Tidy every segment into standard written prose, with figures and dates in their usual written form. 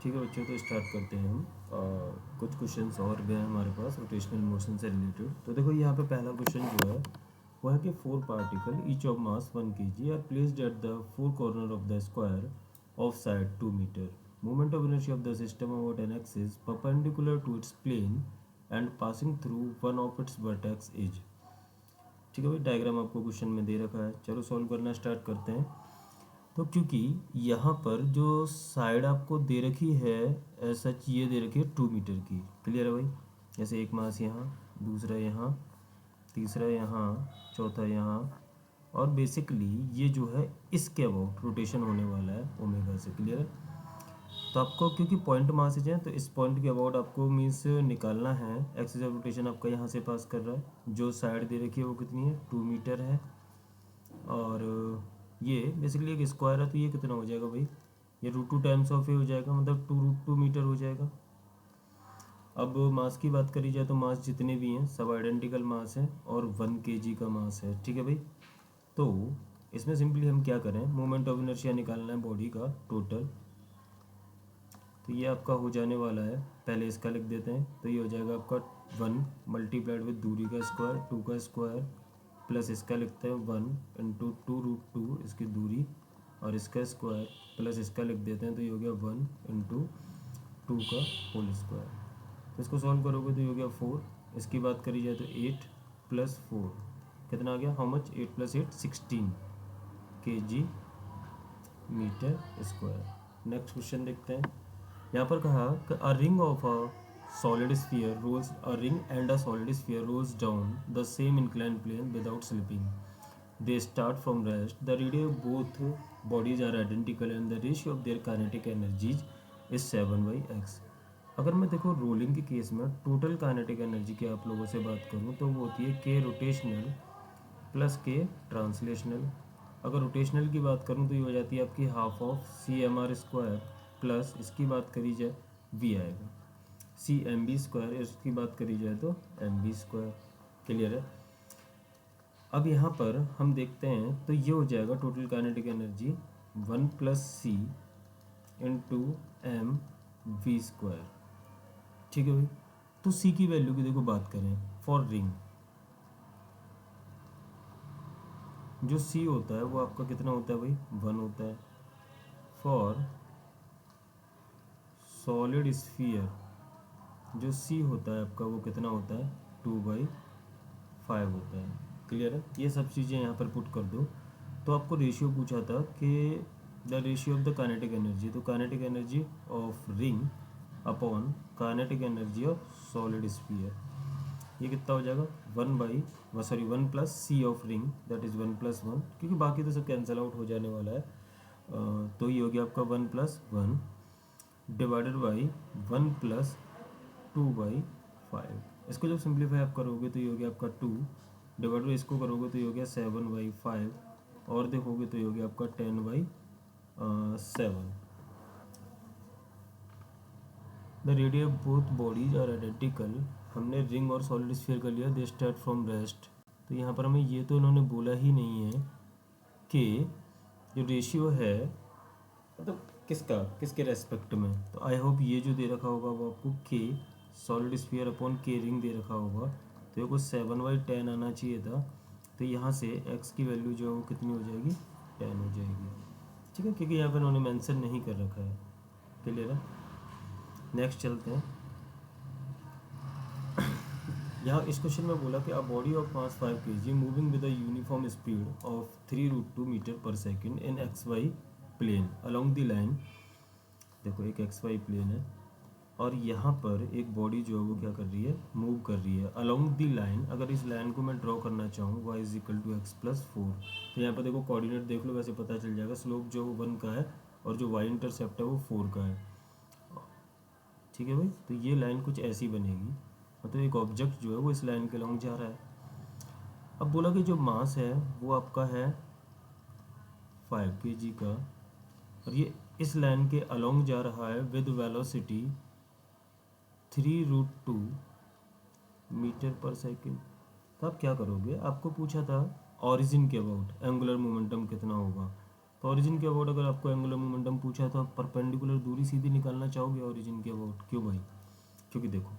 ठीक है बच्चों, तो स्टार्ट करते हैं हम। कुछ क्वेश्चंस और भी हैं हमारे पास रोटेशनल मोशन से रिलेटेड। तो देखो यहाँ पे पहला क्वेश्चन जो है वो है कि 4 particle each of mass 1 kg are placed at the 4 corner of the square of side 2 metre. Moment of inertia of the system about an axis perpendicular to its plane and passing through one of its vertex is। ठीक है भाई, diagram आपको question में दे रखा है। चलो solve करना start करते हैं। तो क्योंकि यहाँ पर जो साइड आपको दे रखी है ऐसा ये दे रखी है 2 मीटर की। क्लियर है भाई? जैसे एक मास यहाँ, दूसरा यहाँ, तीसरा यहाँ, चौथा यहाँ, और बेसिकली ये जो है इसके अबाउट रोटेशन होने वाला है ओमेगा से। क्लियर है? तो आपको क्योंकि पॉइंट मासेज है तो इस पॉइंट के अबाउट आपको मीन्स निकालना है। एक्सिस ऑफ रोटेशन आपका यहाँ से पास कर रहा है। जो साइड दे रखी है वो कितनी है? 2 मीटर है। और ये बेसिकली एक स्क्वायर है तो ये कितना हो जाएगा भाई? ये √2 टाइम्स ऑफ ए हो जाएगा, मतलब 2√2 मीटर हो जाएगा। अब मास की बात करी जाए तो मास जितने भी हैं सब आइडेंटिकल मास हैं और 1 kg का मास है। ठीक है भाई? तो इसमें सिंपली हम क्या करें, मोमेंट ऑफ इनर्शिया निकालना है बॉडी का टोटल। तो ये आपका हो जाने वाला है, पहले इसका लिख देते हैं। तो ये हो जाएगा आपका 1 मल्टीप्लाइड विद दूरी का स्क्वायर 2 का स्क्वायर प्लस इसका लिखते हैं 1 इंटू 2√2 इसकी दूरी और इसका स्क्वायर प्लस इसका लिख देते हैं। तो ये हो गया 1 इंटू 2 का होल स्क्वायर। तो इसको सॉल्व करोगे तो ये हो गया 4। इसकी बात करी जाए तो 8 प्लस 4 कितना आ गया? How much? 8 plus 8 16 kg metre square. Next question देखते हैं। यहाँ पर कहा कि a ring of a solid sphere rolls a ring and a solid sphere rolls down the same incline plane without slipping. They start from rest. The radius of both bodies are identical and the ratio of their kinetic energies is 7/x। अगर मैं देखो rolling के case में total kinetic energy की आप लोगों से बात करूँ तो वो होती है के रोटेशनल प्लस के ट्रांसलेशनल। अगर रोटेशनल की बात करूँ तो ये हो जाती है आपकी हाफ ऑफ CMR² प्लस इसकी बात करी जाए V आएगा CMB²। इसकी बात करी जाए तो MB²। क्लियर है? अब यहाँ पर हम देखते हैं तो ये हो जाएगा total kinetic energy 1 + C into MV²। ठीक है भाई? तो C की वैल्यू की देखो बात करें फॉर रिंग, जो C होता है वो आपका कितना होता है भाई? 1 होता है। फॉर सॉलिड स्फीयर जो C होता है आपका वो कितना होता है? 2/5 होता है। क्लियर है? ये सब चीज़ें यहाँ पर पुट कर दो। तो आपको रेशियो पूछा था कि the ratio of the kinetic energy. तो kinetic energy of ring upon kinetic energy of solid sphere, ये कितना हो जाएगा? 1 plus C of ring that is 1 + 1, क्योंकि बाकी तो सब कैंसिल आउट हो जाने वाला है। तो ये हो गया आपका 1 + 1 डिवाइडेड बाई 1 + 2/5। इसको जब सिंप्लीफाई आप करोगे तो ये हो गया आपका 2 डिवाइड बाई इसको करोगे तो ये हो गया 7/5 और देखोगे तो ये हो गया आपका 10/7। The radius of both bodies are identical. हमने रिंग और सॉलिड स्फीयर कर लिया। They start from rest. तो यहाँ पर हमें ये तो इन्होंने बोला ही नहीं है कि जो रेशियो है मतलब किसके रेस्पेक्ट में। तो आई होप ये जो दे रखा होगा वो आपको के सॉलिड स्फीयर अपॉन के रिंग दे रखा होगा। तो ये कुछ 7/10 आना चाहिए था। तो यहाँ से x की वैल्यू जो है वो कितनी हो जाएगी? 10 हो जाएगी। ठीक है, क्योंकि यहाँ पर उन्होंने मेंशन नहीं कर रखा है। क्लियर है? नेक्स्ट चलते हैं। यहाँ इस क्वेश्चन में बोला कि a body of mass 5 kg moving with a uniform speed of 3√2 metre per second in XY plane along the line. देखो एक XY प्लेन है और यहाँ पर एक बॉडी जो है वो क्या कर रही है? मूव कर रही है अलोंग द लाइन। अगर इस लाइन को मैं ड्रॉ करना चाहूँ y = x + 4, तो यहाँ पर देखो कोऑर्डिनेट देख लो, वैसे पता चल जाएगा। स्लोप जो 1 का है और जो y इंटरसेप्ट है वो 4 का है। ठीक है भाई? तो ये लाइन कुछ ऐसी बनेगी, मतलब एक ऑब्जेक्ट जो है वो इस लाइन के अलोंग जा रहा है। अब बोला कि जो मास है वो आपका है 5 kg का और ये इस लाइन के अलोंग जा रहा है with velocity 3√2 metre per second. तो आप क्या करोगे? आपको पूछा था ऑरिजिन के अबाउट एंगुलर मोमेंटम कितना होगा। तो ओरिजिन के अबाउट अगर आपको एंगुलर मोमेंटम पूछा तो आप परपेंडिकुलर दूरी सीधी निकालना चाहोगे ओरिजिन के अबाउट। क्यों भाई? क्योंकि देखो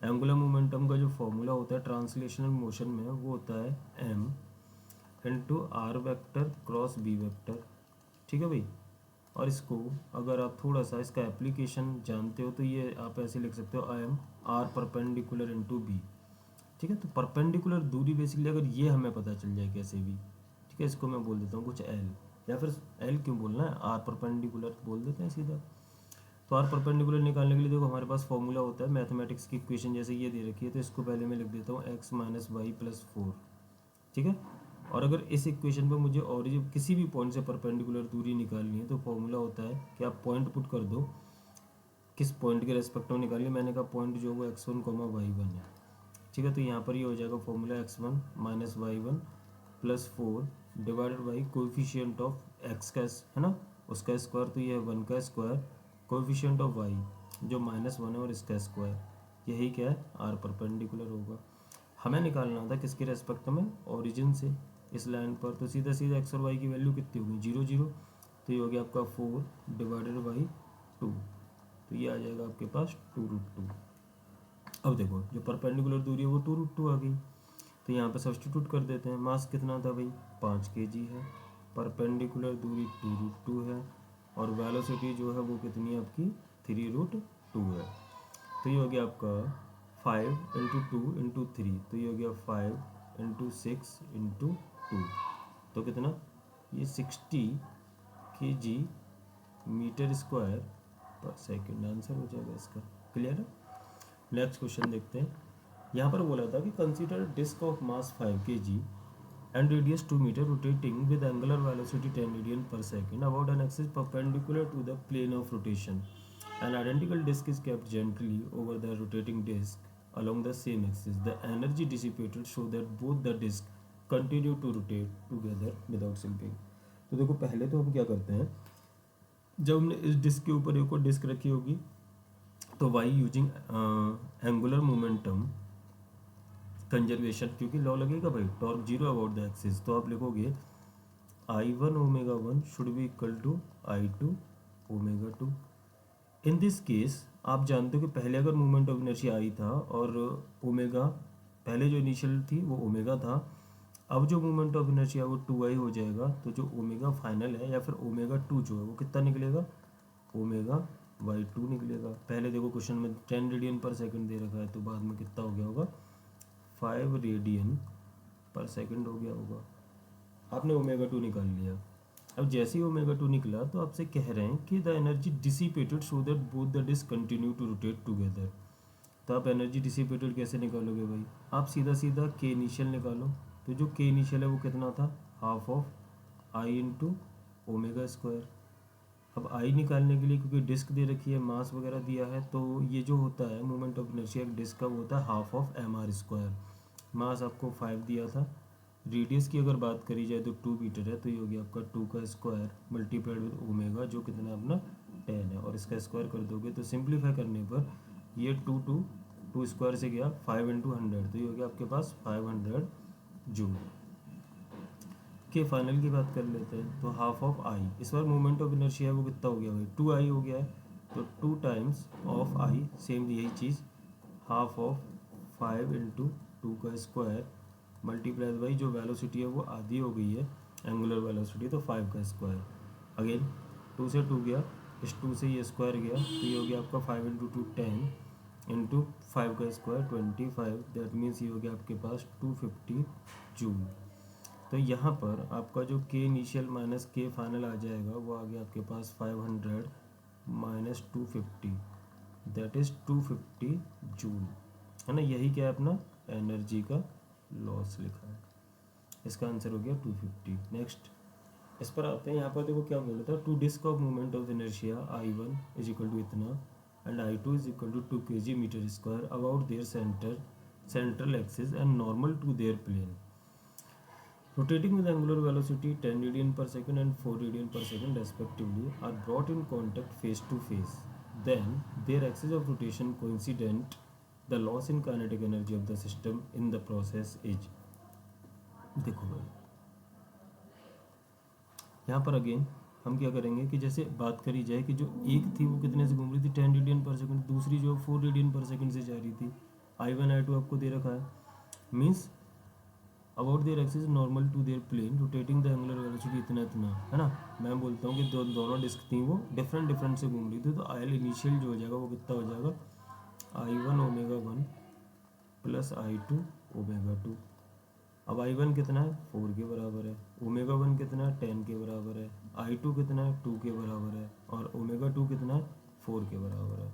एंगुलर मोमेंटम का जो फॉर्मूला होता है ट्रांसलेशनल मोशन में वो होता है m into r vector cross b vector. ठीक है भाई। और इसको अगर आप थोड़ा सा इसका एप्लीकेशन जानते हो तो ये आप ऐसे लिख सकते हो I m r perpendicular into b. ठीक है। तो परपेंडिकुलर दूरी बेसिकली अगर ये हमें पता चल जाए कैसे भी, ठीक है, इसको मैं बोल देता हूँ कुछ एल, या फिर एल क्यों बोलना है, आर परपेंडिकुलर बोल देते हैं सीधा। तो आर परपेंडिकुलर निकालने के लिए देखो हमारे पास फॉर्मूला होता है मैथमेटिक्स की इक्वेशन जैसे ये दे रखी है, तो इसको पहले मैं लिख देता हूँ एक्स माइनस वाई प्लस 4। ठीक है। और अगर इस इक्वेशन पर मुझे ओरिजिन किसी भी पॉइंट से परपेंडिकुलर दूरी निकालनी है तो फॉर्मूला होता है कि आप पॉइंट पुट कर दो, किस पॉइंट के रेस्पेक्ट में निकालिए। मैंने कहा पॉइंट जो वो x1, y1 है। ठीक है। तो यहाँ पर ये हो जाएगा formula x1 minus y1 plus 4 divided by coefficient of x का है ना, उसका स्क्वायर, तो ये है 1 का स्क्वायर, कोएफिशिएंट ऑफ y जो -1 है और इसका स्क्वायर, यही क्या है आर परपेंडिकुलर होगा। हमें निकालना था किसके रेस्पेक्ट में, ओरिजिन से इस लाइन पर। तो सीधा सीधा एक्स और वाई की वैल्यू कितनी होगी 0 0, तो ये हो गया आपका 4 डिवाइडेड बाई 2, तो ये आ जाएगा आपके पास 2√2। अब देखो जो परपेंडिकुलर दूरी है वो 2√2 आ गई, तो यहाँ पे सब्स्टिट्यूट कर देते हैं। मास कितना था भाई 5 kg है, परपेंडिकुलर दूरी 2√2 है, और वेलोसिटी जो है वो कितनी है आपकी 3√2 है। तो ये हो गया आपका 5 इंटू 2 इंटू 3, तो ये हो गया 5 इंटू 6 इंटू 2, तो कितना ये 60 kg मीटर स्क्वायर पर सेकेंड आंसर हो जाएगा इसका। क्लियर है। नेक्स्ट क्वेश्चन देखते हैं। यहाँ पर बोला था कि consider disc of mass 5 kg and radius 2 meter rotating with angular velocity 10 radian per second about an axis perpendicular to the plane of rotation. An identical disk is kept gently over the rotating disk along the same axis. The energy dissipated so that both the disks continue to rotate together without slipping. तो देखो पहले तो हम क्या करते हैं, जब हमने इस डिस्क के ऊपर एक और डिस्क रखी होगी तो why using angular momentum conservation, क्योंकि लॉ लगेगा भाई टॉर्क 0 अबाउट द एक्सिस, तो आप लिखोगे I1 omega 1 should be equal to I2 omega 2। In this case आप जानते हो कि पहले अगर मोमेंट ऑफ इनर्शिया आई था और ओमेगा, पहले जो इनिशियल थी वो ओमेगा था, अब जो मोमेंट ऑफ इनर्शिया वो 2i हो जाएगा, तो जो ओमेगा फाइनल है या फिर ओमेगा 2 जो है वो कितना निकलेगा, ओमेगा y2 निकलेगा। पहले देखो क्वेश्चन में 10 रेडियन पर सेकंड दे रखा है, तो बाद में कितना हो गया होगा 5 रेडियन पर सेकंड हो गया होगा। आपने ओमेगा 2 निकाल लिया। अब जैसे ही ओमेगा 2 निकला तो आपसे कह रहे हैं कि the energy dissipated so that both the disc continue to rotate together. तो आप एनर्जी डिसिपेटेड कैसे निकालोगे भाई, आप सीधा सीधा के इनिशियल निकालो। तो जो के इनिशियल है वो कितना था, half of I into omega square. अब आई निकालने के लिए क्योंकि डिस्क दे रखी है, मास वगैरह दिया है, तो ये जो होता है मोमेंट ऑफ इनर्शिया एक डिस्क का वो होता है half of M are square. Mass आपको 5 दिया था, रेडियस की अगर बात करी जाए तो 2 मीटर है, तो ये हो गया आपका 2 का स्क्वायर मल्टीप्लाइड विद ओमेगा जो कितना अपना 10 है, और इसका स्क्वायर कर दोगे तो सिंप्लीफाई करने पर ये 2 स्क्वायर से गया 5 इंटू 100, तो ये हो गया आपके पास 500 जूल। के फाइनल की बात कर लेते हैं, तो हाफ ऑफ आई, इस बार मोमेंट ऑफ इनर्शिया है वो कितना हो गया भाई 2i हो गया है, तो 2 टाइम्स ऑफ आई सेम यही चीज़, हाफ ऑफ 5 इंटू 2 का स्क्वायर मल्टीप्लाई बाई जो वेलोसिटी है वो आधी हो गई है एंगुलर वेलोसिटी, तो 5 का स्क्वायर। अगेन 2 से 2 गया, इस 2 से ये स्क्वायर गया, तो ये हो गया आपका 5 इंटू 2 10 इंटू 5 का स्क्वायर 25, दैट मीन्स ये हो गया आपके पास 250 जूल। तो यहाँ पर आपका जो के इनिशियल माइनस के फाइनल आ जाएगा वो आ गया आपके पास 500 माइनस 250, दैट इज़ 250 जूल, है ना। यही क्या है अपना एनर्जी का लॉस लिखा है, इसका आंसर हो गया 250। नेक्स्ट इस पर आते हैं। यहाँ पर देखो क्या बोला था, two disc of moment of inertia I1 is equal to इतना and I2 is equal to 2 kg metre square about their central axis and normal to their plane, rotating with angular velocity 10 radian per second and 4 radian per second respectively, are brought in contact face to face. Then their axis of rotation coincident, the loss in kinetic energy of the system in the process is। देखो भाई यहाँ पर again हम क्या करेंगे कि जैसे बात करी जाए कि जो एक थी वो कितने से घूम रही थी 10 रेडियन पर सेकंड, दूसरी जो 4 रेडियन पर सेकंड से जा रही थी। I1 I2 आपको दे रखा है, means about their axis normal to their plane rotating the angular velocity इतना इतना, है ना। मैं बोलता हूँ कि दोनों डिस्क थी वो डिफरेंट से घूम रही थी, तो आई इनिशियल जो हो जाएगा वो कितना हो जाएगा I1 omega 1 plus I2 omega 2। अब I1 कितना है 4 के बराबर है, ओमेगा 1 कितना है 10 के बराबर है, I2 कितना है 2 के बराबर है, और ओमेगा 2 कितना है 4 के बराबर है।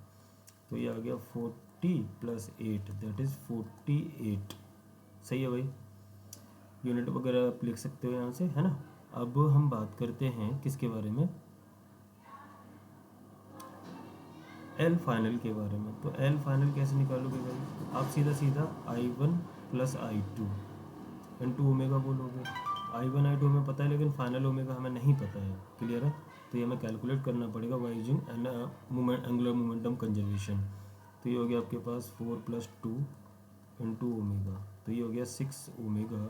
तो ये आ गया 40 प्लस 8 दैट इज 48। सही है भाई, यूनिट वगैरह आप लिख सकते हो यहाँ से, है ना। अब हम बात करते हैं किसके बारे में, एल फाइनल के बारे में। तो एल फाइनल कैसे निकालोगे भाई, आप सीधा सीधा I1 plus I2 into omega बोलोगे। I1 I2 हमें पता है, लेकिन फाइनल ओमेगा हमें नहीं पता है, क्लियर है। तो ये हमें कैलकुलेट करना पड़ेगा by using angular momentum conservation. तो ये हो गया आपके पास 4 प्लस 2 इंटू ओमेगा, तो ये हो गया 6 ओमेगा।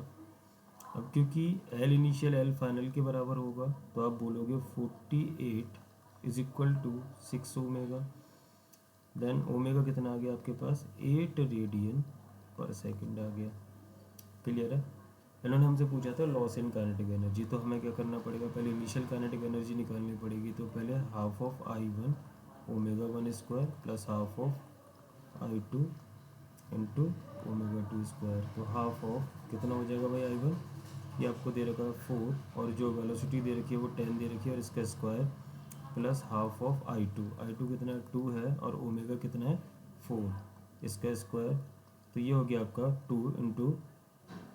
अब क्योंकि एल इनिशियल एल फाइनल के बराबर होगा, तो आप बोलोगे 48 is equal to 6 omega. Then omega कितना आ गया आपके पास 8 रेडियन पर सेकंड आ गया, क्लियर है। इन्होंने हमसे पूछा था लॉस इन काइनेटिक एनर्जी, तो हमें क्या करना पड़ेगा, पहले इनिशियल काइनेटिक एनर्जी निकालनी पड़ेगी। तो पहले half of I1 omega 1 square plus half of I2 into omega 2 square. तो हाफ ऑफ कितना हो जाएगा भाई I1, ये आपको दे रखा है 4, और जो वेलोसिटी दे रखी है वो 10 दे रखी है, और इसका square plus half of I2 कितना है 2 है, और ओमेगा कितना है 4, इसका स्क्वायर। तो ये हो गया आपका 2 इंटू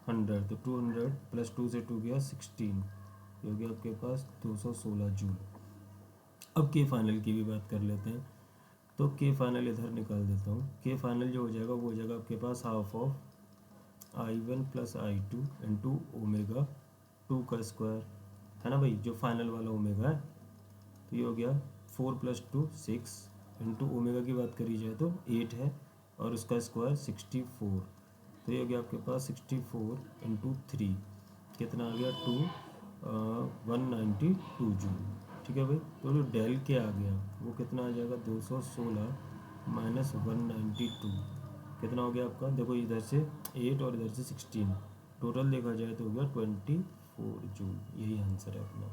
100, तो 200 प्लस 2 से 2 गया 16, ये हो गया आपके पास 216 जूल। अब के फाइनल की भी बात कर लेते हैं। तो के फाइनल इधर निकाल देता हूँ। के फाइनल जो हो जाएगा वो हो जाएगा आपके पास half of I1 plus I2 into omega 2 का स्क्वायर, है ना भाई, जो फाइनल वाला ओमेगा है। तो ये हो गया 4 प्लस 2 6 इंटू ओमेगा की बात करी जाए तो 8 है, और उसका स्क्वायर 64। तो ये हो गया आपके पास 64 इंटू 3 कितना आ गया 192 जूल, ठीक है भाई। तो जो डेल के आ गया वो कितना आ जाएगा 216 माइनस 192, कितना हो गया आपका, देखो इधर से 8 और इधर से 16, टोटल देखा जाए तो हो गया 24 जूल, यही आंसर है अपना।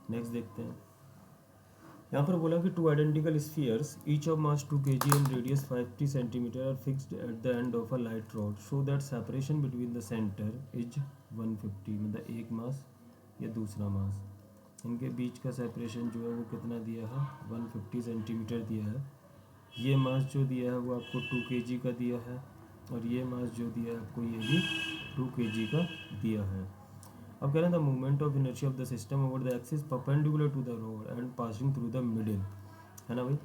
नेक्स्ट देखते हैं। यहाँ पर बोला कि two identical spheres each of mass 2 kg and radius 50 centimetre are fixed at the end of a light rod show that separation between the centre is 150, मतलब एक मास या दूसरा मास, इनके बीच का सेपरेशन जो है वो कितना दिया है 150 सेंटीमीटर दिया है। ये मास जो दिया है वो आपको 2 kg का दिया है, और ये मास जो दिया है आपको ये भी 2 kg का दिया है। अब कह रहे हैं the movement of inertia of the system over the axis perpendicular to the rod and passing through the middle, है ना भाई।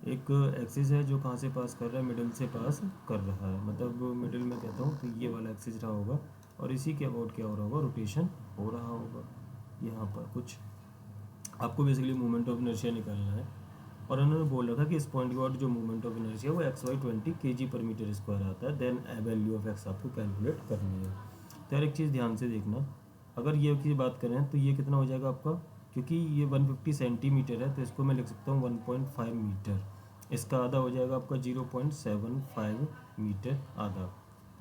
एक एक्सिस है जो कहाँ से पास कर रहा है, मिडिल से पास कर रहा है, मतलब मिडिल में कहता हूँ तो ये वाला एक्सिस रहा होगा, और इसी के अबाउट क्या हो रहा होगा, रोटेशन हो रहा होगा। यहाँ पर कुछ आपको बेसिकली मूवमेंट ऑफ इनर्शिया निकालना है, और उन्होंने बोल रखा कि इस पॉइंट के बाद जो मूवमेंट ऑफ इनर्शिया वो XY 20 kg पर मीटर स्क्वायर आता है। देन वैल्यू ऑफ एक्स आपको कैलकुलेट करनी है। तो यार एक चीज़ ध्यान से देखना, अगर ये की बात करें तो ये कितना हो जाएगा आपका, क्योंकि ये 150 सेंटीमीटर है तो इसको मैं लिख सकता हूँ 1.5 मीटर, इसका आधा हो जाएगा आपका 0.75 मीटर आधा,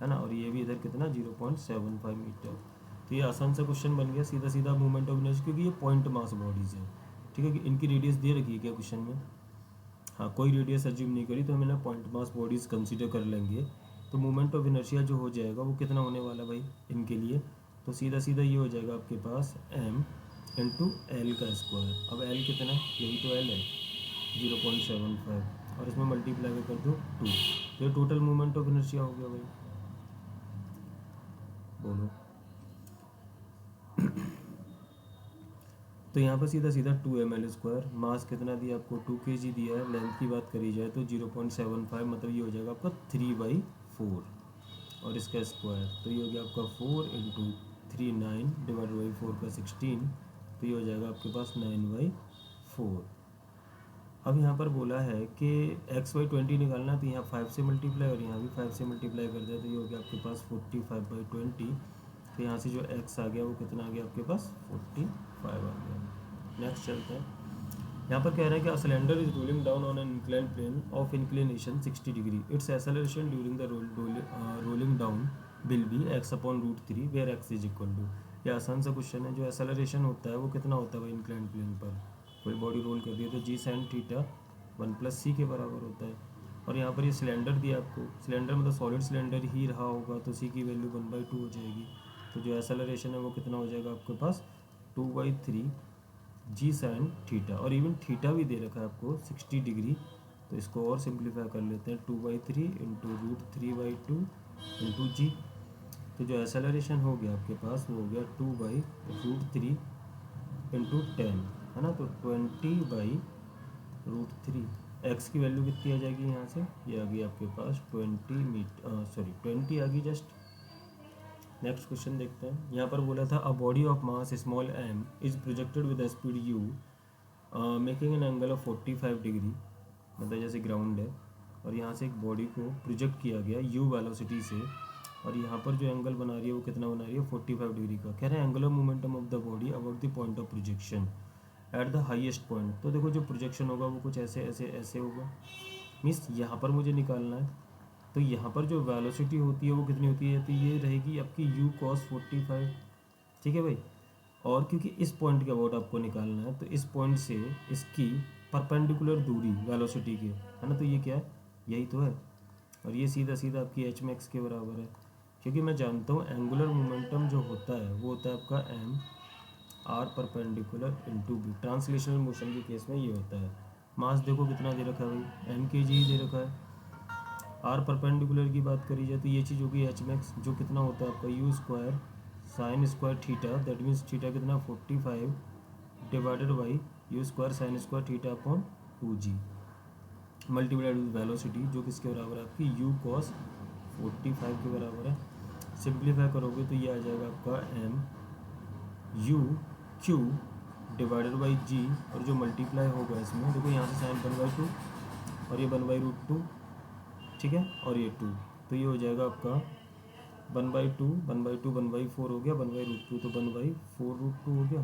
है ना, और ये भी इधर कितना 0.75 मीटर। तो ये आसान सा क्वेश्चन बन गया, सीधा सीधा मूवमेंट ऑफ इनर्शिया, क्योंकि ये पॉइंट मास बॉडीज़ है, ठीक है। कि इनकी रेडियस दे रखी है क्या क्वेश्चन में, हाँ कोई रेडियस अज्यूम नहीं करी, तो हम ना पॉइंट मास बॉडीज़ कंसीडर कर लेंगे। तो मूवमेंट ऑफ इनर्शिया जो हो जाएगा वो कितना होने वाला भाई इनके लिए, तो सीधा सीधा ये हो जाएगा आपके पास m इंटू एल का स्क्वायर। अब एल कितना है, यही तो एल है 0.75, और इसमें मल्टीप्लाई कर दो 2, तो ये टोटल मूवमेंट ऑफ इनर्शिया हो गया भाई, बोलो। तो यहाँ पर सीधा सीधा 2 ml स्क्वायर, मास कितना दिया आपको 2 kg दिया है, लेंथ की बात करी जाए तो 0.75, मतलब ये हो जाएगा आपका 3/4, और इसका स्क्वायर तो ये हो गया आपका 4 इंटू 3 9 डिवाइड बाई 4 का 16, तो ये हो जाएगा आपके पास 9/4। अब यहाँ पर बोला है कि XY 20 निकालना, तो यहाँ 5 से मल्टीप्लाई और यहाँ भी 5 से मल्टीप्लाई कर दिया, तो ये हो गया आपके पास 45/20। तो यहाँ से जो x आ गया वो कितना आ गया आपके पास 45 आ गया। नेक्स्ट चलते हैं। यहाँ पर कह रहे हैं कि a cylinder is rolling down on an incline plane of inclination 60 degree, its acceleration during the rolling down will be x upon root three where x is equal to. ये आसान सा क्वेश्चन है। जो एक्सेलरेशन होता है वो कितना होता है भाई इंक्लाइन प्लेन पर, कोई बॉडी रोल कर रही है तो जी साइन थीटा 1+c के बराबर होता है। और यहाँ पर ये सिलेंडर दिया आपको, सिलेंडर मतलब सॉलिड सिलेंडर ही रहा होगा तो सी की वैल्यू 1/2 हो जाएगी। तो जो एक्सेलरेशन है वो कितना हो जाएगा आपके पास 2/3 जी साइन थीटा, और इवन थीटा भी दे रखा है आपको 60 डिग्री। तो इसको और सिंप्लीफाई कर लेते हैं, 2/3 इंटू रूट 3/2 इंटू जी। तो जो एक्सेलरेशन हो गया आपके पास वो हो गया 2/√3 इंटू 10, है ना। तो 20/√3। एक्स की वैल्यू कितनी आ जाएगी यहाँ से, ये आ गई आपके पास 20 आ गई जस्ट। नेक्स्ट क्वेश्चन देखते हैं। यहाँ पर बोला था अ body of mass small m is projected with speed u making an angle of 45 degree, मतलब जैसे ग्राउंड है और यहाँ से एक बॉडी को प्रोजेक्ट किया गया u वेलोसिटी से, और यहाँ पर जो एंगल बना रही है वो कितना बना रही है 45 डिग्री का। कह रहे हैं angular momentum of the body about the point of projection at the highest point. तो देखो जो प्रोजेक्शन होगा वो कुछ ऐसे ऐसे ऐसे होगा, मीन्स यहाँ पर मुझे निकालना है। तो यहाँ पर जो वेलोसिटी होती है वो कितनी होती है, तो ये रहेगी आपकी u cos 45, ठीक है भाई। और क्योंकि इस पॉइंट के अबाउट आपको निकालना है तो इस पॉइंट से इसकी परपेंडिकुलर दूरी वेलोसिटी की है ना, तो ये क्या है, यही तो है। और ये सीधा सीधा आपकी एच मैक्स के बराबर है, क्योंकि मैं जानता हूँ एंगुलर मोमेंटम जो होता है वो होता है आपका m r perpendicular into b. Translational motion के केस में ये होता है। मास देखो कितना दे रखा है भाई, एम के जी ही दे रखा है। आर परपेंडिकुलर की बात करी जाए तो ये चीज़ होगी एच मैक्स, जो कितना होता है आपका you square sine square theta, that means theta कितना 45 divided by you square sine square theta upon 2g multiplied with velocity, जो किसके बराबर है आपकी u cos 45 के बराबर है। सिंप्लीफाई करोगे तो ये आ जाएगा आपका M U Q divided by G, और जो मल्टीप्लाई होगा इसमें देखो यहाँ से साइन 1/2 और ये 1/√2, ठीक है, और ये 2, तो ये हो जाएगा आपका 1/2 1/2 1/4 हो गया 1/√2, तो 1/4√2 हो गया।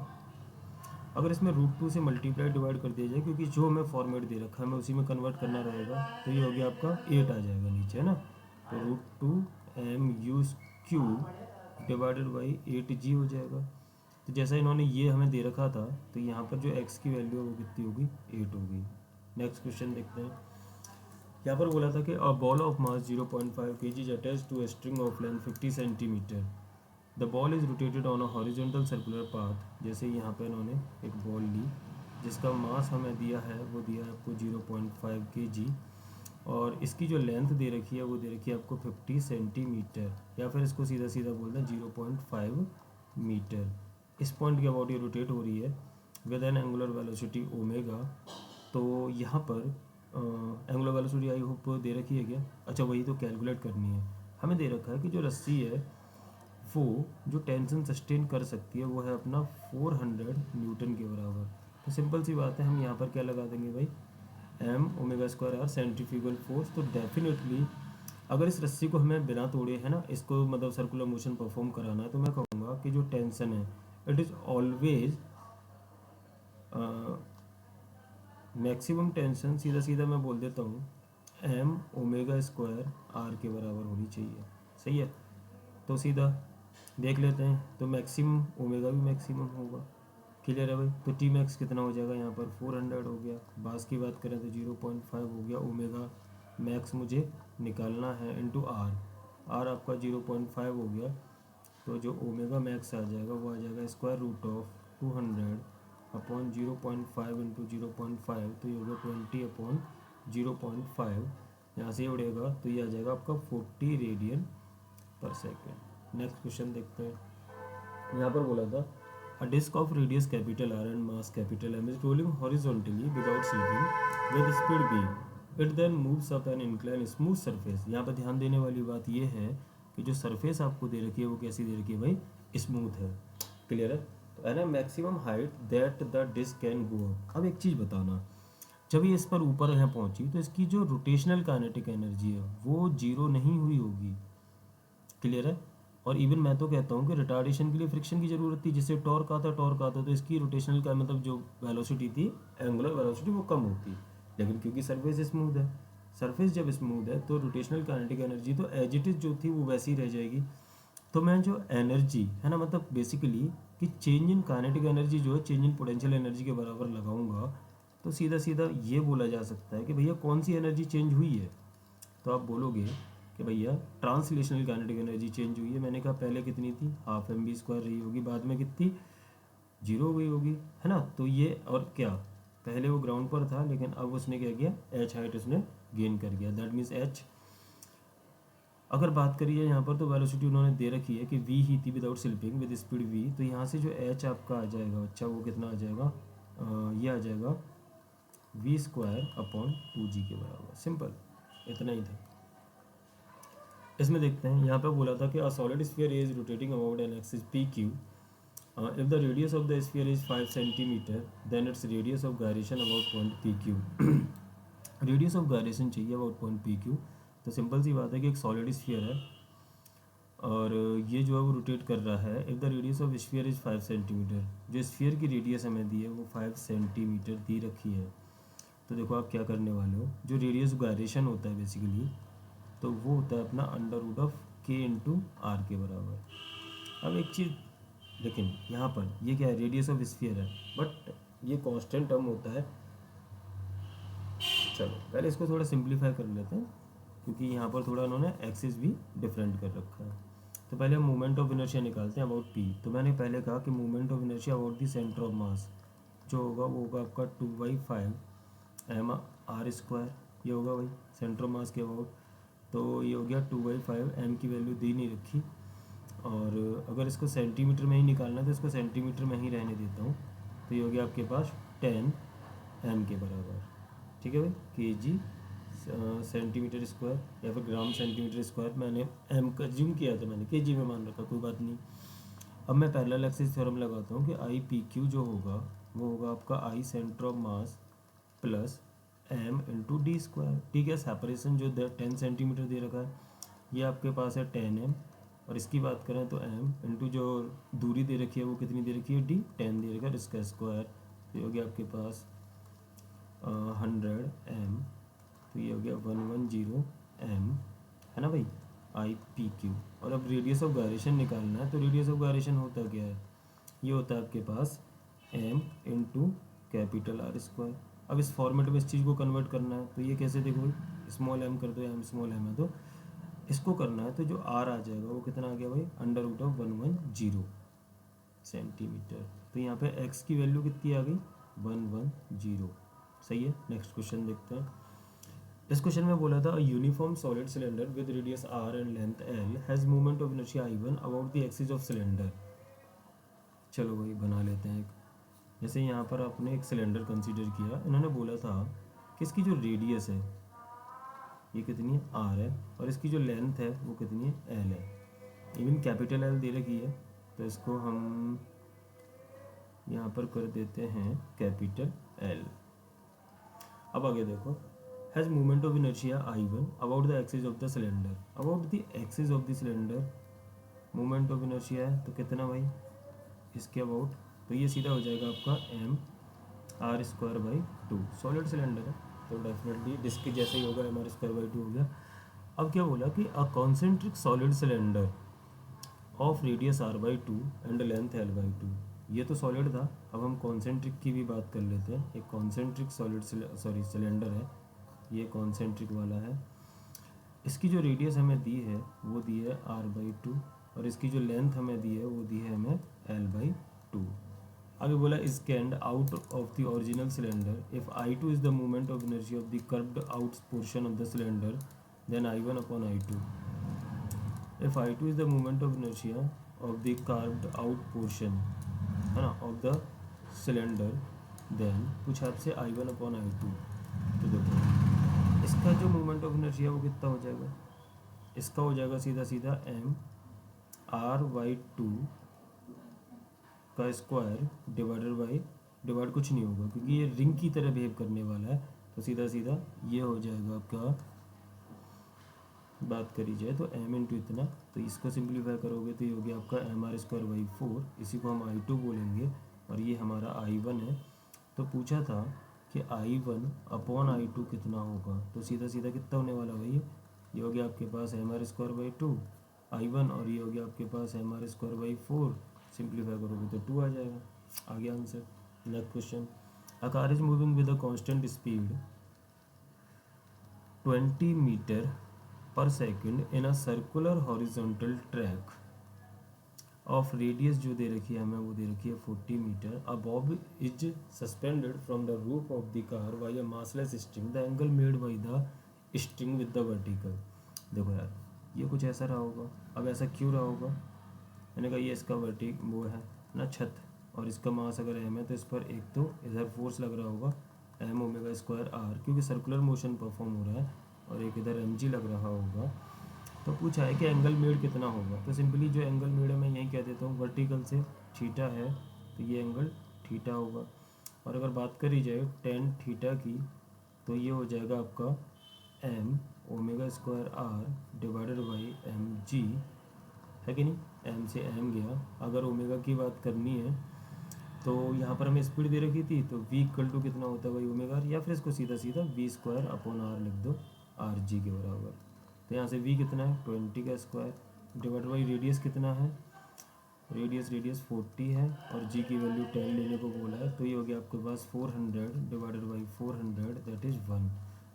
अगर इसमें √2 से मल्टीप्लाई डिवाइड कर दिया जाए, क्योंकि जो हमें फॉर्मेट दे रखा है हमें उसी में कन्वर्ट करना रहेगा, तो ये हो गया आपका 8 आ जाएगा नीचे, है ना। तो √2 mu³ डिवाइडेड बाई 8g हो जाएगा। तो जैसा इन्होंने ये हमें दे रखा था तो यहाँ पर जो x की वैल्यू है वो कितनी होगी 8 होगी। नेक्स्ट क्वेश्चन देखते हैं। यहाँ पर बोला था कि a ball of mass 0.5 kg is attached to a string of length 50 centimetre, the ball is rotated on a horizontal circular path. जैसे यहाँ पे इन्होंने एक बॉल ली जिसका मास हमें दिया है वो दिया है आपको 0.5 kg, और इसकी जो लेंथ दे रखी है वो दे रखी है आपको 50 सेंटीमीटर, या फिर इसको सीधा सीधा बोलते हैं 0.5 मीटर। इस पॉइंट के अबाउट ये रोटेट हो रही है with N angular velocity omega. तो यहाँ पर angular velocity I hope they रखी है क्या, अच्छा वही तो कैलकुलेट करनी है। हमें दे रखा है कि जो रस्सी है वो जो टेंशन सस्टेन कर सकती है वो है अपना 400 न्यूटन के बराबर। तो सिंपल सी बात है, हम यहाँ पर क्या लगा देंगे भाई m omega square r centrifugal force. तो डेफिनेटली अगर इस रस्सी को हमें बिना तोड़े है ना इसको मतलब सर्कुलर मोशन परफॉर्म कराना है, तो मैं कहूँगा कि जो टेंशन है it is always maximum tension, सीधा सीधा मैं बोल देता हूँ एम ओमेगा स्क्वायर आर के बराबर होनी चाहिए। सही है, तो सीधा देख लेते हैं। तो मैक्सिमम ओमेगा भी मैक्सिमम होगा, क्लियर है भाई। तो टी मैक्स कितना हो जाएगा यहाँ पर 400 हो गया। बास की बात करें तो 0.5 हो गया। ओमेगा मैक्स मुझे निकालना है इंटू आर, आर आपका 0.5 हो गया। तो जो ओमेगा मैक्स आ जाएगा वो आ जाएगा square root of 200 upon 0.5 into 0.5, तो ये होगा 20 अपॉन 0.5। यहाँ से ये उड़ेगा तो ये आ जाएगा आपका 40 रेडियन पर सेकेंड। नेक्स्ट क्वेश्चन देखते हैं। यहाँ पर बोला था a disc of radius capital R and mass capital M is rolling horizontally without slipping with speed B, it then moves up an incline smooth surface. यहाँ पर ध्यान देने वाली बात ये है कि जो सरफेस आपको दे रखी है वो कैसी दे रखी है भाई, स्मूथ है, क्लियर है। तो है ना maximum height that the disc can go up. अब एक चीज़ बताना, जब ये इस पर ऊपर यहाँ पहुंची तो इसकी जो रोटेशनल काइनेटिक एनर्जी है वो जीरो नहीं हुई होगी, क्लियर है। और इवन मैं तो कहता हूँ कि रिटार्डेशन के लिए फ्रिक्शन की ज़रूरत थी, जिससे टॉर्क आता तो इसकी रोटेशनल का मतलब जो वेलोसिटी थी, एंगुलर वेलोसिटी, वो कम होती। लेकिन क्योंकि सरफेस स्मूथ है, सरफेस जब स्मूथ है तो रोटेशनल काइनेटिक एनर्जी तो एज इट इज़ जो थी वो वैसी ही रह जाएगी। तो मैं जो एनर्जी है ना, मतलब बेसिकली कि चेंज इन काइनेटिक एनर्जी जो है चेंज इन पोटेंशियल एनर्जी के बराबर लगाऊंगा, तो सीधा सीधा ये बोला जा सकता है कि भैया कौन सी एनर्जी चेंज हुई है। तो आप बोलोगे कि भैया ट्रांसलेशनल काइनेटिक एनर्जी चेंज हुई है। मैंने कहा पहले कितनी थी, हाफ एम बी स्क्वायर रही होगी, बाद में कितनी, जीरो हो गई होगी, है ना। तो ये और क्या, पहले वो ग्राउंड पर था लेकिन अब उसने क्या किया, एच हाइट उसने गेन कर गया, दैट मीन्स एच। अगर बात करिए यहाँ पर तो वेलोसिटी उन्होंने दे रखी है कि v ही थी without slipping with speed v, तो यहाँ से जो h आपका आ जाएगा अच्छा वो कितना आ जाएगा, ये आ जाएगा v स्क्वायर अपॉन 2g के बराबर। सिंपल, इतना ही था। इसमें देखते हैं, यहाँ पे बोला था कि a solid sphere is rotating about an axis P Q, if the radius of the sphere is 5 centimetre then its radius of gyration about point P Q. Radius of gyration चाहिए अबाउट पॉइंट पी क्यू। तो simple सी बात है कि एक solid sphere है और ये जो है वो रोटेट कर रहा है। If the radius of sphere is 5 centimetre, जो स्फीयर की रेडियस हमें दी है वो 5 सेंटीमीटर दी रखी है। तो देखो आप क्या करने वाले हो, जो रेडियस गायरेशन होता है बेसिकली, तो वो होता है अपना अंडर रूट ऑफ के इंटू आर के बराबर। अब एक चीज़, लेकिन यहाँ पर ये क्या है, रेडियस ऑफ स्फीयर है, बट ये कांस्टेंट टर्म होता है। चलो पहले इसको थोड़ा सिंप्लीफाई कर लेते हैं, क्योंकि यहाँ पर थोड़ा उन्होंने एक्सिस भी डिफरेंट कर रखा है। तो पहले हम मोमेंट ऑफ इनर्शिया निकालते हैं अबाउट पी। तो मैंने पहले कहा कि moment of inertia about the centre of मास जो होगा वो होगा आपका 2/5 एम आर स्क्वायर, ये होगा भाई सेंटर ऑफ मास के अबाउट। तो ये हो गया 2/5, एम की वैल्यू दी नहीं रखी, और अगर इसको सेंटीमीटर में ही निकालना है तो इसको सेंटीमीटर में ही रहने देता हूँ। तो ये हो गया आपके पास 10 एम के बराबर, ठीक है भाई, के जी सेंटीमीटर स्क्वायर या फिर ग्राम सेंटीमीटर स्क्वायर। मैंने एम का जिम किया था, मैंने के जी में मान रखा, कोई बात नहीं। अब मैं पैरेलल एक्सिस थ्योरम लगाता हूँ कि आई पी क्यू जो होगा वो होगा आपका I centre of mass plus M into D square. ठीक है, सेपरेशन जो 10 सेंटीमीटर दे रखा है ये आपके पास है 10 एम, और इसकी बात करें तो एम इंटू जो दूरी दे रखी है वो कितनी दे रखी है, डी 10 दे रखा है, इसका स्क्वायर। ये हो गया आपके पास 100 एम, तो ये हो गया 110 एम, है ना भाई, आई पी क्यू। और अब रेडियस ऑफ गायरेशन निकालना है, तो रेडियस ऑफ गायरेशन होता क्या है, ये होता है आपके पास M into capital R square. अब इस फॉर्मेट में इस चीज़ को कन्वर्ट करना है, तो ये कैसे, देखो स्मॉल एम कर दो, एम स्मॉल एम है तो इसको करना है, तो जो आर आ जाएगा वो कितना आ गया भाई, अंडर रूट ऑफ 110 सेंटीमीटर। तो यहाँ पे एक्स की वैल्यू कितनी आ गई, 110। सही है, नेक्स्ट क्वेश्चन देखते हैं। इस क्वेश्चन में बोला था uniform solid cylinder with radius r and length l has movement of inertia I1 about the axis of cylinder. चलो भाई बना लेते हैं एक। जैसे यहाँ पर आपने एक सिलेंडर कंसीडर किया, इन्होंने बोला था कि इसकी जो रेडियस है ये कितनी है, आर है, और इसकी जो लेंथ है वो कितनी है, एल है। इवन कैपिटल एल दे रखी है, तो इसको हम यहाँ पर कर देते हैं कैपिटल एल। अब आगे देखो, has movement of inertia I1 about the axis of the cylinder, about the axis of the cylinder movement of inertia है, तो कितना भाई, इसके अबाउट, तो ये सीधा हो जाएगा आपका m are square by 2। Solid cylinder है तो डेफिनेटली डिस्क जैसे ही होगा, एम आर स्क्वायर बाई 2 हो गया। अब क्या बोला कि a concentric solid cylinder of radius R by 2 and length L by 2, ये तो सॉलिड था। अब हम कॉन्सेंट्रिक की भी बात कर लेते हैं। एक कॉन्सेंट्रिक सॉलिड सिलेंडर है, ये कॉन्सेंट्रिक वाला है। इसकी जो रेडियस हमें दी है वो दी है आर बाई 2, और इसकी जो लेंथ हमें दी है वो दी है हमें एल बाई 2। आगे बोला scanned out of the original cylinder if I2 is the movement of energy of the curved out portion of the cylinder then I1 upon I2। If I2 is the movement of inertia of the carved out portion, है ना, of the cylinder, then पूछा आपसे I1 upon I2। तो देखो इसका जो movement of inertia वो कितना हो जाएगा, इसका हो जाएगा सीधा सीधा एम आर बाई 2 का स्क्वायर डिवाइडेड बाई, डिवाइड कुछ नहीं होगा क्योंकि ये रिंग की तरह बिहेव करने वाला है, तो सीधा सीधा ये हो जाएगा आपका बात करी जाए तो m इंटू इतना, तो इसको सिंप्लीफाई करोगे तो ये हो गया आपका mr²/4, इसी को हम I2 बोलेंगे और ये हमारा I1 है। तो पूछा था कि I1 अपॉन I2 कितना होगा, तो सीधा सीधा कितना होने वाला भाई, ये हो गया आपके पास mr²/2 I1 और ये हो गया आपके पास mr²/4, सिंप्लीफाई करोगे तो 2 आ जाएगा। आ गया answer. Next question, a car is moving with a constant speed 20 metre per second in a circular horizontal track of radius जो दे रखी है हमें, वो दे रखी है 40 metre. A bob is suspended from the roof of the car by a massless string, the angle made by the string with the vertical. देखो यार, ये कुछ ऐसा रहा होगा। अब ऐसा क्यों रहा होगा, मैंने कहा ये इसका वर्टिक वो है ना छत, और इसका मास अगर m है तो इस पर एक तो इधर फोर्स लग रहा होगा m⍵²r, क्योंकि सर्कुलर मोशन परफॉर्म हो रहा है, और एक इधर mg लग रहा होगा। तो पूछा है कि एंगल मेड कितना होगा, तो सिंपली जो एंगल मेड है मैं यही कह देता हूँ, वर्टिकल से थीटा है तो ये एंगल थीटा होगा। और अगर बात करी जाए टेन थीटा की, तो ये हो जाएगा आपका m⍵²r डिवाइडेड बाई mg, है कि नहीं, m से m गया। अगर ओमेगा की बात करनी है तो यहाँ पर हमें स्पीड दे रखी थी, तो v इक्वल टू कितना होता है भाई ओमेगा, या फिर इसको सीधा सीधा v²/r लिख दो, आर जी के बराबर। तो यहाँ से v कितना है 20 का स्क्वायर डिवाइड बाई रेडियस कितना है, रेडियस 40 है, और g की वैल्यू 10 लेने को बोला है, तो ये हो गया आपके पास 400 डिवाइडेड बाई 400 दैट इज़ 1।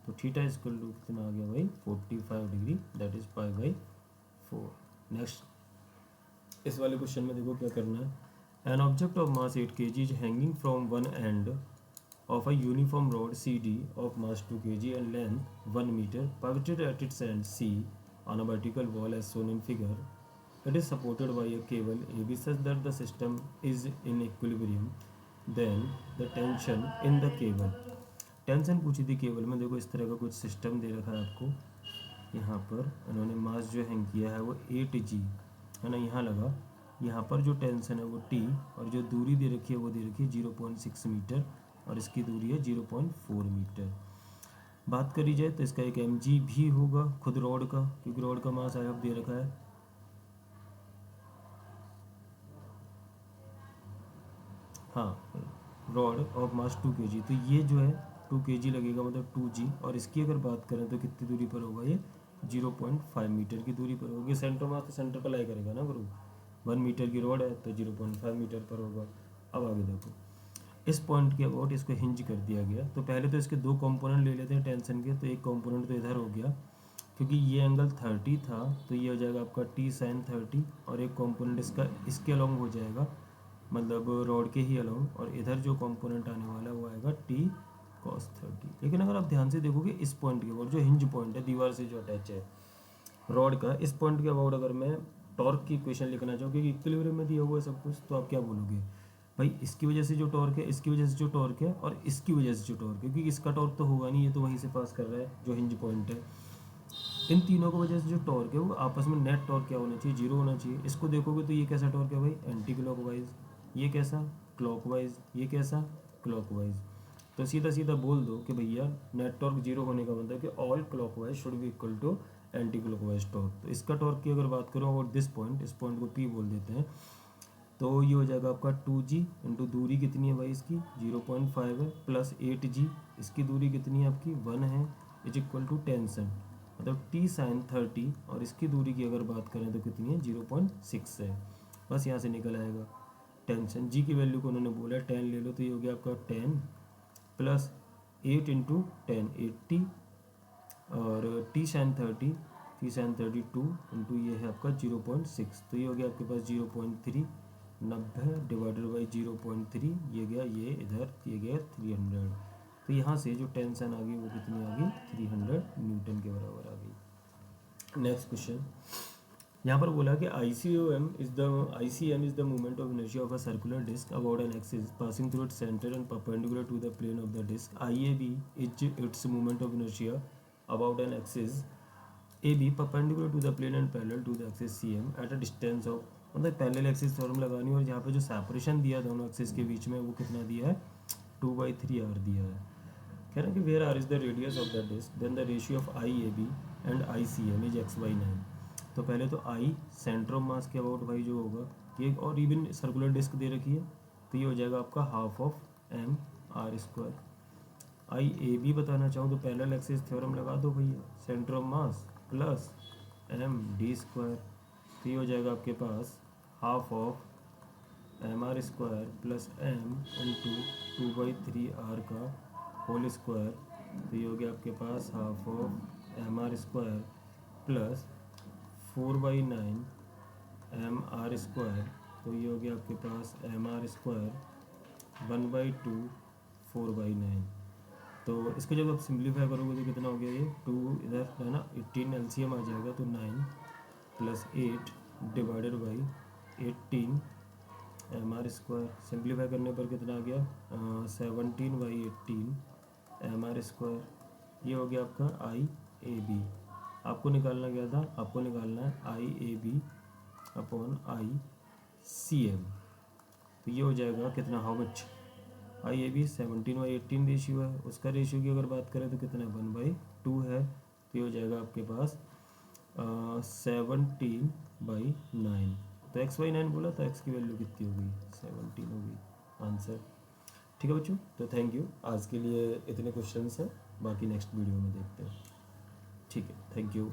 तो थीटा इक्वल टू कितना आ गया भाई 45 डिग्री, दैट इज़ π/4। नेक्स्ट, इस वाले क्वेश्चन में देखो क्या करना है। An object of mass 8 kg is hanging from one and of a uniform rod CD of mass 2 kg and length 1 meter pivoted at its end C on a vertical wall as shown in figure. It is supported by a cable AB such that the system is in equilibrium. Then the tension in the cable. Tension पूछी थी cable में, देखो इस तरह का कुछ system दे रखा है आपको। यहाँ पर उन्होंने मास जो हैंग किया है वो 8g है ना, यहाँ लगा। यहाँ पर जो टेंशन है वो T, और जो दूरी दे रखी है वो दे रखी है 0.6 मीटर, और इसकी दूरी है 0.4 मीटर। बात करी जाए तो इसका एक mg भी होगा खुद रॉड का, क्योंकि रॉड का मास आई दे रखा है। हाँ, रॉड ऑफ मास 2 kg, तो ये जो है 2 kg लगेगा, मतलब 2g, और इसकी अगर बात करें तो कितनी दूरी पर होगा ये 0.5 मीटर की दूरी पर होगी। सेंटर मास तो सेंटर पर लाई करेगा ना गुरु, 1 मीटर की रॉड है तो 0.5 मीटर पर होगा। अब आगे देखो, इस पॉइंट के अबाउट इसको हिंज कर दिया गया। तो पहले तो इसके दो कंपोनेंट ले लेते हैं टेंशन के, तो एक कंपोनेंट तो इधर हो गया, क्योंकि ये एंगल 30 था तो ये हो जाएगा आपका t sin 30, और एक कंपोनेंट इसका इसके अलोंग हो जाएगा, मतलब रॉड के ही अलोंग, और इधर जो कंपोनेंट आने वाला है वो आएगा t cos 30। लेकिन अगर आप ध्यान से देखोगे इस पॉइंट के अबाउट, जो हिंज पॉइंट है दीवार से जो अटैच है रॉड का, इस पॉइंट के अबाउट अगर मैं टॉर्क की इक्वेशन लिखना चाहूँ, क्योंकि इक्विलिब्रियम में दिया हुआ है सब कुछ, तो आप क्या बोलोगे भाई, इसकी वजह से जो टॉर्क है, इसकी वजह से जो टॉर्क है, और इसकी वजह से जो टॉर्क है, क्योंकि इसका टॉर्क तो होगा नहीं, ये तो वहीं से पास कर रहा है जो हिंज पॉइंट है। इन तीनों की वजह से जो टॉर्क है वो आपस में नेट टॉर्क क्या होना चाहिए, जीरो होना चाहिए। इसको देखोगे तो ये कैसा टॉर्क है भाई, एंटी क्लॉकवाइज, ये कैसा क्लॉकवाइज, ये कैसा क्लॉकवाइज। तो सीधा सीधा बोल दो कि भैया नेट टॉर्क जीरो होने का मतलब कि all clockwise should be equal to anti clockwise torque. तो इसका टॉर्क की अगर बात करो और दिस पॉइंट, इस पॉइंट को पी बोल देते हैं, तो ये हो जाएगा आपका 2g इंटू दूरी कितनी है भाई इसकी 0.5 है, प्लस 8g, इसकी दूरी कितनी है आपकी 1 है, इज इक्वल टू टेंशन, मतलब t sin 30, और इसकी दूरी की अगर बात करें तो कितनी है 0.6 है। बस यहाँ से निकल आएगा टेंशन। g की वैल्यू को उन्होंने बोला 10 ले लो, तो ये हो गया आपका 10 प्लस 8 इंटू 10 80, और t sin 32 इंटू ये है आपका 0.6, तो ये हो गया आपके पास 0.3, 90 डिवाइडेड बाई 0.3, ये गया ये इधर, ये गया 300। तो यहाँ से जो टेंशन आ गई वो कितनी आ गई 300 न्यूटन के बराबर आ गई। नेक्स्ट क्वेश्चन, यहाँ पर बोला कि ICM is the moment of inertia of a circular disc about an axis passing through its centre and perpendicular to the plane of the disc. IAB is its moment of inertia about an axis AB perpendicular to the plane and parallel to the axis CM at a distance of, मतलब parallel axis theorem लगानी, और यहाँ पे जो separation दिया दोनों axis के बीच में वो कितना दिया है 2/3r दिया है। कह रहे हैं कि where R is the radius of the disc then the ratio of I A B and I C M is x by 9। तो पहले तो आई सेंटर ऑफ मास के अबाउट भाई जो होगा ये, और इवन सर्कुलर डिस्क दे रखी है तो ये हो जाएगा आपका half of M are square. I A B बताना चाहूँ तो पैरेलल एक्सिस थ्योरम लगा दो भैया, centre of mass plus M D square, तो ये हो जाएगा आपके पास half of M are square plus M into 2/3 R का होल स्क्वायर, तो ये हो गया आपके पास half of M are square plus 4/9 M are square, तो ये हो गया आपके पास एम आर स्क्वायर 1/2 4/9। तो इसको जब आप सिंप्लीफाई करोगे तो कितना हो गया ये 2 इधर है ना 18 एलसीएम आ जाएगा, तो 9 plus 8 divided by 18 M are square, simplify करने पर कितना आ गया 17/18 एम आर स्क्वायर। ये हो गया आपका आई ए बी। आपको निकालना क्या था, आपको निकालना है I A B upon I C M, तो ये हो जाएगा कितना, how much, I A B 17/18 ratio है, उसका रेशियो की अगर बात करें तो कितना 1/2 है, तो ये हो जाएगा आपके पास 17/9। तो x/9 बोला तो x की वैल्यू कितनी होगी 17 होगी आंसर। ठीक है बच्चों, तो थैंक यू, आज के लिए इतने क्वेश्चंस हैं, बाकी नेक्स्ट वीडियो में देखते हैं। ठीक है, थैंक यू।